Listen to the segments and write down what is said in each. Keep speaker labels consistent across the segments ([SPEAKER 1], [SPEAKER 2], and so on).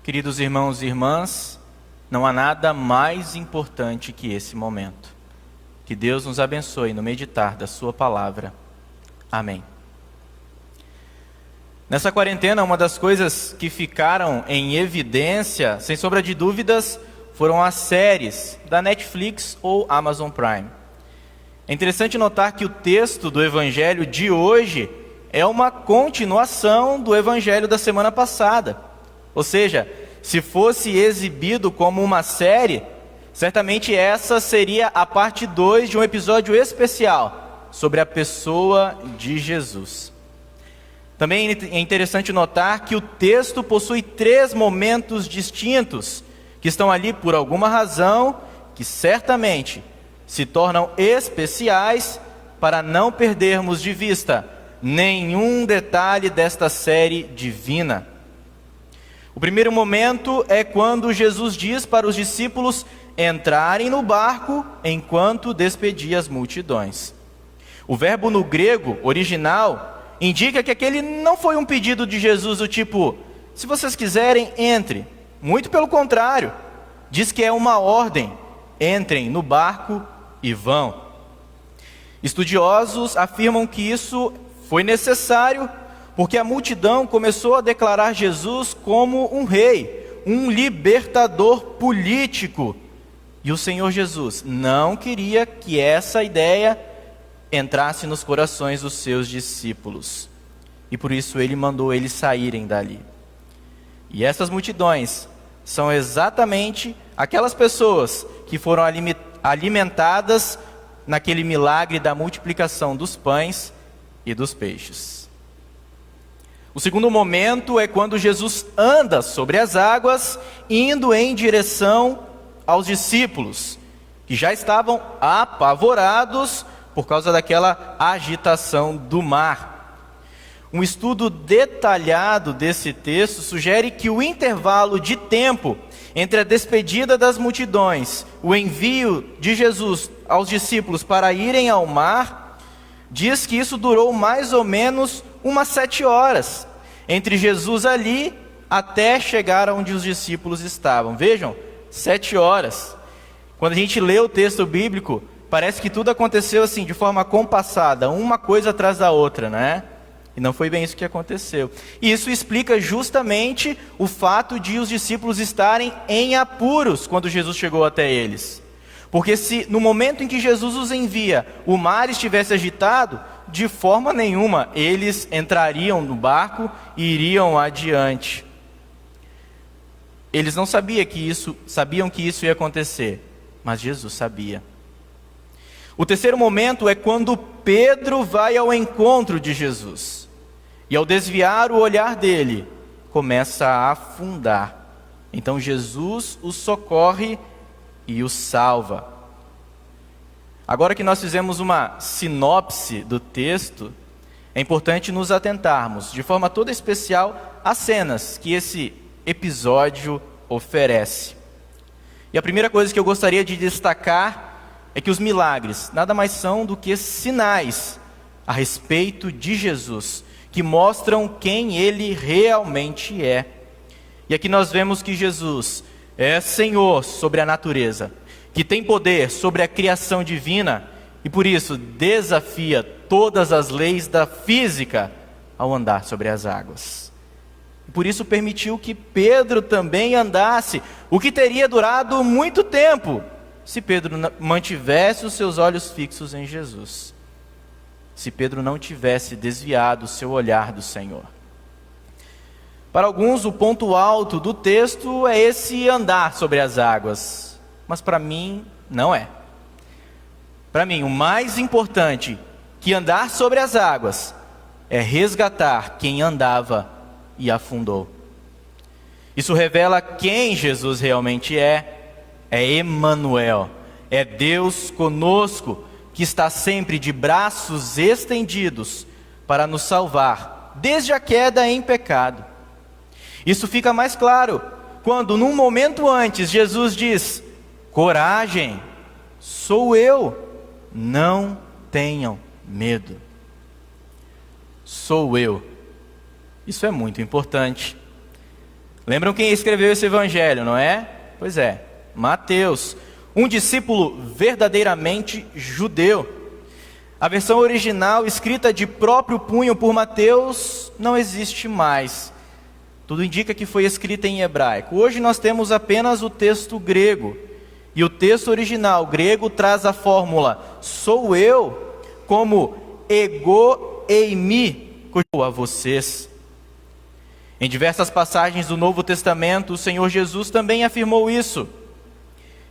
[SPEAKER 1] Queridos irmãos e irmãs, não há nada mais importante que esse momento. Que Deus nos abençoe no meditar da sua palavra. Amém. Nessa quarentena, uma das coisas que ficaram em evidência, sem sombra de dúvidas, foram as séries da Netflix ou Amazon Prime. É interessante notar que o texto do Evangelho de hoje é uma continuação do Evangelho da semana passada. Ou seja, se fosse exibido como uma série, certamente essa seria a parte 2 de um episódio especial sobre a pessoa de Jesus. Também é interessante notar que o texto possui 3 momentos distintos, que estão ali por alguma razão, que certamente se tornam especiais para não perdermos de vista nenhum detalhe desta série divina. O primeiro momento é quando Jesus diz para os discípulos entrarem no barco enquanto despedia as multidões. O verbo no grego original indica que aquele não foi um pedido de Jesus do tipo, se vocês quiserem, entre. Muito pelo contrário, diz que é uma ordem, entrem no barco e vão. Estudiosos afirmam que isso foi necessário porque a multidão começou a declarar Jesus como um rei, um libertador político. E o Senhor Jesus não queria que essa ideia entrasse nos corações dos seus discípulos. E por isso ele mandou eles saírem dali. E essas multidões são exatamente aquelas pessoas que foram alimentadas naquele milagre da multiplicação dos pães e dos peixes. O segundo momento é quando Jesus anda sobre as águas, indo em direção aos discípulos, que já estavam apavorados por causa daquela agitação do mar. Um estudo detalhado desse texto sugere que o intervalo de tempo entre a despedida das multidões, o envio de Jesus aos discípulos para irem ao mar, diz que isso durou mais ou menos umas 7 horas, entre Jesus ali até chegar onde os discípulos estavam. Vejam, 7 horas. Quando a gente lê o texto bíblico, parece que tudo aconteceu assim, de forma compassada, uma coisa atrás da outra, né? E não foi bem isso que aconteceu. E isso explica justamente o fato de os discípulos estarem em apuros quando Jesus chegou até eles. Porque se no momento em que Jesus os envia, o mar estivesse agitado, de forma nenhuma eles entrariam no barco e iriam adiante. Eles não sabiam que isso ia acontecer, mas Jesus sabia. O terceiro momento é quando Pedro vai ao encontro de Jesus. E ao desviar o olhar dele, começa a afundar. Então Jesus o socorre e o salva. Agora que nós fizemos uma sinopse do texto, é importante nos atentarmos, de forma toda especial, às cenas que esse episódio oferece. E a primeira coisa que eu gostaria de destacar é que os milagres nada mais são do que sinais a respeito de Jesus, que mostram quem Ele realmente é. E aqui nós vemos que Jesus é Senhor sobre a natureza, que tem poder sobre a criação divina e por isso desafia todas as leis da física ao andar sobre as águas. E por isso permitiu que Pedro também andasse, o que teria durado muito tempo, se Pedro mantivesse os seus olhos fixos em Jesus. Se Pedro não tivesse desviado o seu olhar do Senhor. Para alguns, o ponto alto do texto é esse andar sobre as águas. Mas para mim, não é. Para mim, o mais importante que andar sobre as águas é resgatar quem andava e afundou. Isso revela quem Jesus realmente é Emanuel, é Deus conosco, que está sempre de braços estendidos para nos salvar, desde a queda em pecado. Isso fica mais claro quando, num momento antes, Jesus diz: coragem, sou eu, não tenham medo. Sou eu. Isso é muito importante. Lembram quem escreveu esse evangelho, não é? Pois é, Mateus, um discípulo verdadeiramente judeu. A versão original, escrita de próprio punho por Mateus, não existe mais. Tudo indica que foi escrita em hebraico. Hoje nós temos apenas o texto grego. E o texto original grego traz a fórmula sou eu como ego eimi, a vocês. Em diversas passagens do Novo Testamento, o Senhor Jesus também afirmou isso.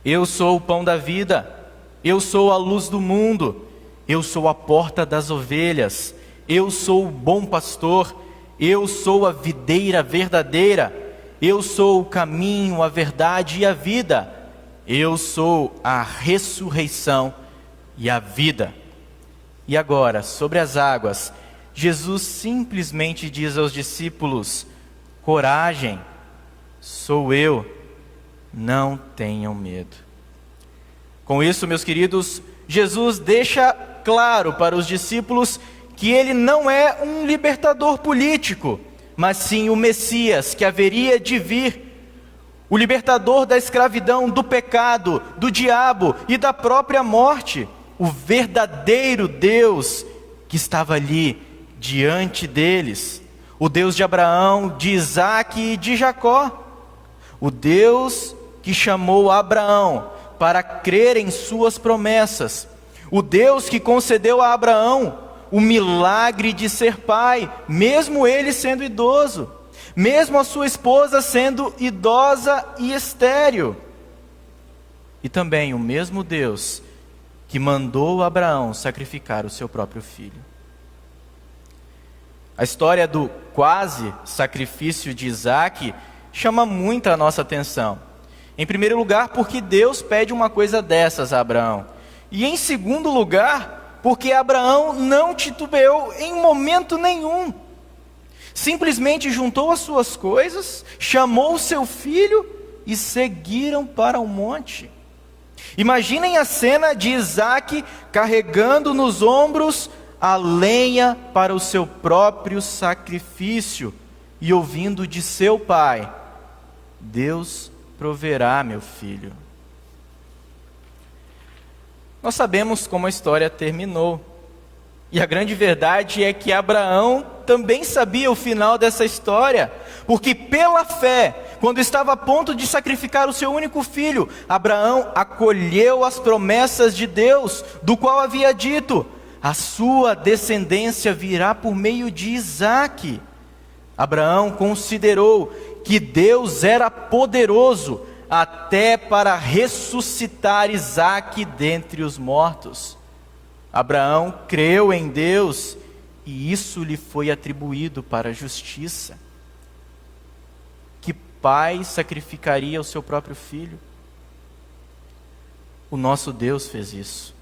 [SPEAKER 1] Eu sou o pão da vida, eu sou a luz do mundo, eu sou a porta das ovelhas, eu sou o bom pastor, eu sou a videira verdadeira, eu sou o caminho, a verdade e a vida, eu sou a ressurreição e a vida. E agora, sobre as águas, Jesus simplesmente diz aos discípulos: coragem, sou eu, não tenham medo. Com isso, meus queridos, Jesus deixa claro para os discípulos que ele não é um libertador político, mas sim o Messias que haveria de vir, o libertador da escravidão, do pecado, do diabo e da própria morte, o verdadeiro Deus que estava ali diante deles, o Deus de Abraão, de Isaque e de Jacó, o Deus que chamou Abraão para crer em suas promessas, o Deus que concedeu a Abraão o milagre de ser pai, mesmo ele sendo idoso, mesmo a sua esposa sendo idosa e estéril. E também o mesmo Deus que mandou Abraão sacrificar o seu próprio filho. A história do quase sacrifício de Isaque chama muito a nossa atenção. Em primeiro lugar, porque Deus pede uma coisa dessas a Abraão. E em segundo lugar, porque Abraão não titubeou em momento nenhum. Simplesmente juntou as suas coisas, chamou o seu filho e seguiram para o monte. Imaginem a cena de Isaque carregando nos ombros a lenha para o seu próprio sacrifício e ouvindo de seu pai: Deus proverá, meu filho. Nós sabemos como a história terminou. E a grande verdade é que Abraão também sabia o final dessa história, porque pela fé, quando estava a ponto de sacrificar o seu único filho, Abraão acolheu as promessas de Deus, do qual havia dito: a sua descendência virá por meio de Isaque. Abraão considerou que Deus era poderoso até para ressuscitar Isaque dentre os mortos. Abraão creu em Deus e isso lhe foi atribuído para a justiça. Que pai sacrificaria o seu próprio filho? O nosso Deus fez isso.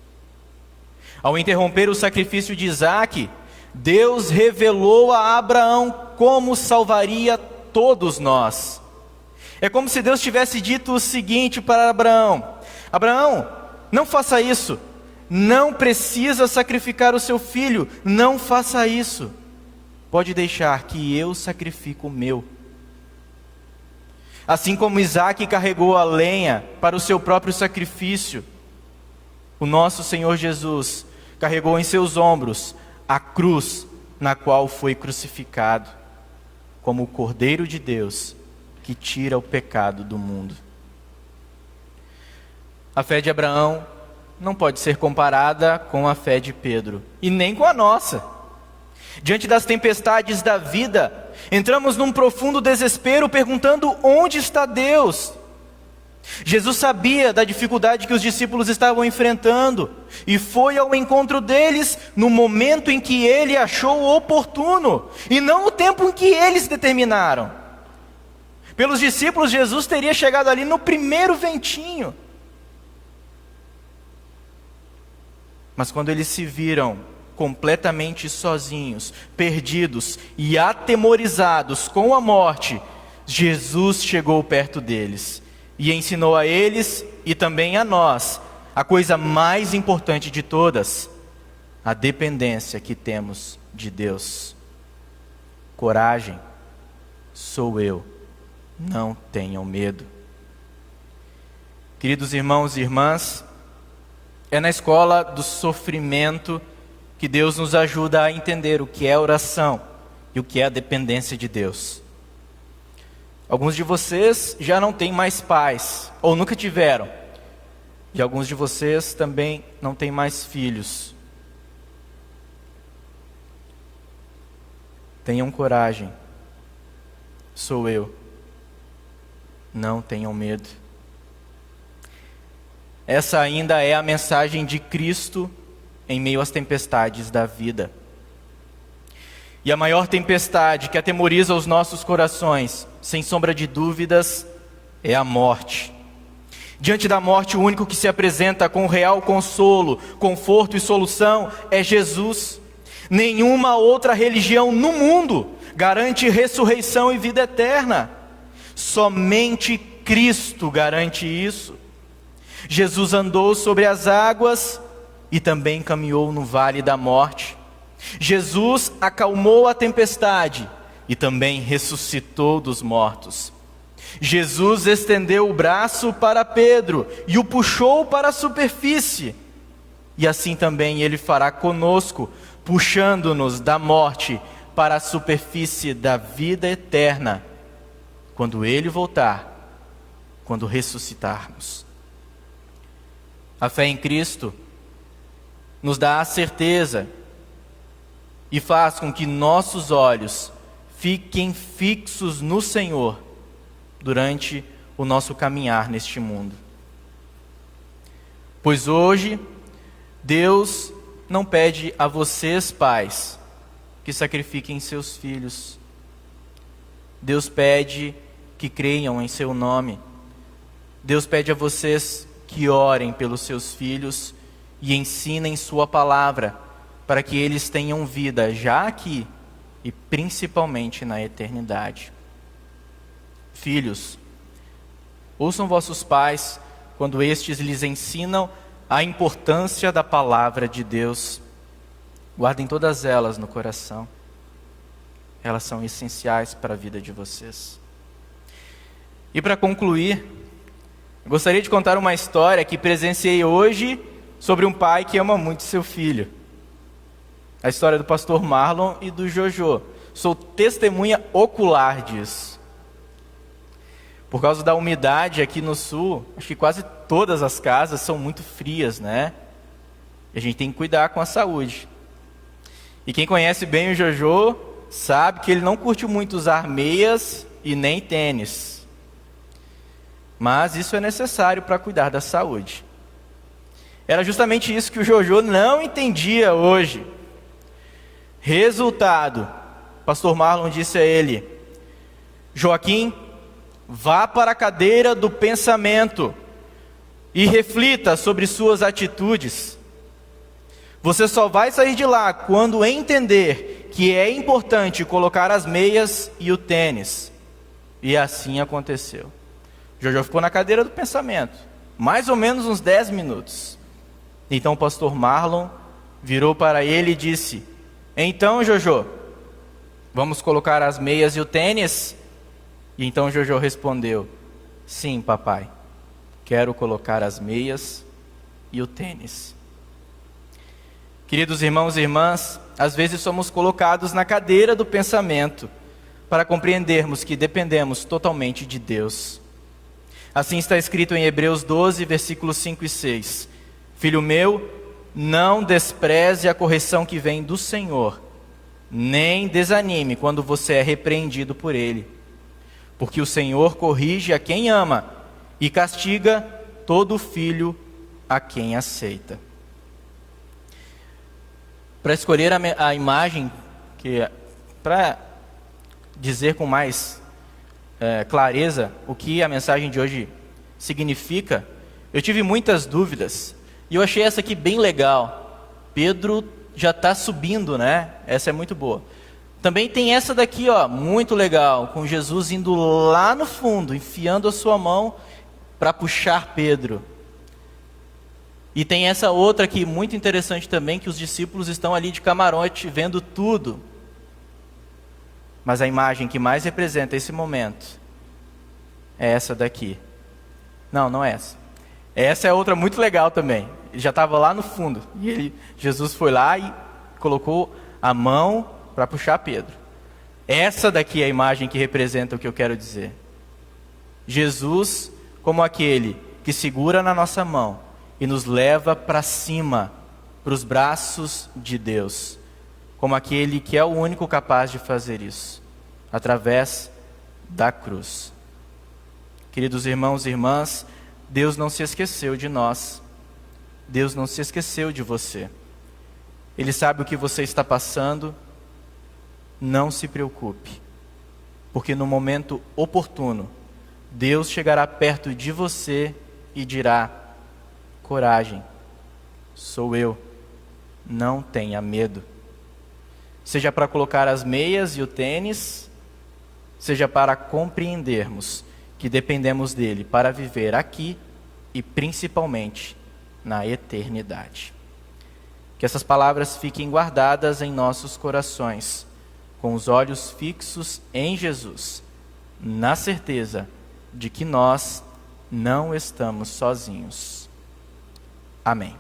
[SPEAKER 1] Ao interromper o sacrifício de Isaque, Deus revelou a Abraão como salvaria todos nós. É como se Deus tivesse dito o seguinte para Abraão: Abraão, não faça isso. Não precisa sacrificar o seu filho, não faça isso. Pode deixar que eu sacrifico o meu. Assim como Isaque carregou a lenha para o seu próprio sacrifício, o nosso Senhor Jesus carregou em seus ombros a cruz na qual foi crucificado, como o Cordeiro de Deus que tira o pecado do mundo. A fé de Abraão não pode ser comparada com a fé de Pedro, e nem com a nossa. Diante das tempestades da vida, entramos num profundo desespero perguntando: onde está Deus? Jesus sabia da dificuldade que os discípulos estavam enfrentando, e foi ao encontro deles no momento em que ele achou oportuno, e não no tempo em que eles determinaram. Pelos discípulos, Jesus teria chegado ali no primeiro ventinho. Mas quando eles se viram completamente sozinhos, perdidos e atemorizados com a morte, Jesus chegou perto deles e ensinou a eles e também a nós a coisa mais importante de todas: a dependência que temos de Deus. Coragem, sou eu, não tenham medo. Queridos irmãos e irmãs, é na escola do sofrimento que Deus nos ajuda a entender o que é oração e o que é a dependência de Deus. Alguns de vocês já não têm mais pais, ou nunca tiveram. E alguns de vocês também não têm mais filhos. Tenham coragem. Sou eu. Não tenham medo. Essa ainda é a mensagem de Cristo em meio às tempestades da vida. E a maior tempestade que atemoriza os nossos corações, sem sombra de dúvidas, é a morte. Diante da morte, o único que se apresenta com real consolo, conforto e solução é Jesus. Nenhuma outra religião no mundo garante ressurreição e vida eterna. Somente Cristo garante isso. Jesus andou sobre as águas e também caminhou no vale da morte. Jesus acalmou a tempestade e também ressuscitou dos mortos. Jesus estendeu o braço para Pedro e o puxou para a superfície. E assim também Ele fará conosco, puxando-nos da morte para a superfície da vida eterna, quando Ele voltar, quando ressuscitarmos. A fé em Cristo nos dá a certeza e faz com que nossos olhos fiquem fixos no Senhor durante o nosso caminhar neste mundo. Pois hoje, Deus não pede a vocês, pais, que sacrifiquem seus filhos. Deus pede que creiam em seu nome. Deus pede a vocês que orem pelos seus filhos e ensinem sua palavra, para que eles tenham vida já aqui e principalmente na eternidade. Filhos, ouçam vossos pais quando estes lhes ensinam a importância da palavra de Deus. Guardem todas elas no coração. Elas são essenciais para a vida de vocês. E para concluir, eu gostaria de contar uma história que presenciei hoje sobre um pai que ama muito seu filho. A história do pastor Marlon e do Jojo. Sou testemunha ocular disso. Por causa da umidade aqui no sul, acho que quase todas as casas são muito frias, né? E a gente tem que cuidar com a saúde. E quem conhece bem o Jojo sabe que ele não curte muito usar meias e nem tênis. Mas isso é necessário para cuidar da saúde. Era justamente isso que o Jojo não entendia hoje. Resultado, o pastor Marlon disse a ele: Joaquim, vá para a cadeira do pensamento e reflita sobre suas atitudes. Você só vai sair de lá quando entender que é importante colocar as meias e o tênis. E assim aconteceu. Jojo ficou na cadeira do pensamento, mais ou menos uns 10 minutos. Então o pastor Marlon virou para ele e disse: então, Jojo, vamos colocar as meias e o tênis? E então Jojo respondeu: sim, papai, quero colocar as meias e o tênis. Queridos irmãos e irmãs, às vezes somos colocados na cadeira do pensamento para compreendermos que dependemos totalmente de Deus. Assim está escrito em Hebreus 12, versículos 5 e 6. Filho meu, não despreze a correção que vem do Senhor, nem desanime quando você é repreendido por Ele. Porque o Senhor corrige a quem ama e castiga todo filho a quem aceita. Para escolher a imagem, para dizer com mais clareza o que a mensagem de hoje significa, eu tive muitas dúvidas e eu achei essa aqui bem legal. Pedro já está subindo, né? Essa é muito boa. Também tem essa daqui, ó, muito legal, com Jesus indo lá no fundo, enfiando a sua mão para puxar Pedro. E tem essa outra aqui, muito interessante também, que os discípulos estão ali de camarote, vendo tudo. Mas a imagem que mais representa esse momento é essa daqui. Não, não é essa. Essa é outra muito legal também. Ele já estava lá no fundo. E Jesus foi lá e colocou a mão para puxar Pedro. Essa daqui é a imagem que representa o que eu quero dizer. Jesus como aquele que segura na nossa mão e nos leva para cima, para os braços de Deus. Como aquele que é o único capaz de fazer isso, através da cruz. Queridos irmãos e irmãs, Deus não se esqueceu de nós. Deus não se esqueceu de você. Ele sabe o que você está passando. Não se preocupe, porque no momento oportuno, Deus chegará perto de você e dirá: coragem, sou eu, não tenha medo. Seja para colocar as meias e o tênis, seja para compreendermos que dependemos dele para viver aqui e principalmente na eternidade. Que essas palavras fiquem guardadas em nossos corações, com os olhos fixos em Jesus, na certeza de que nós não estamos sozinhos. Amém.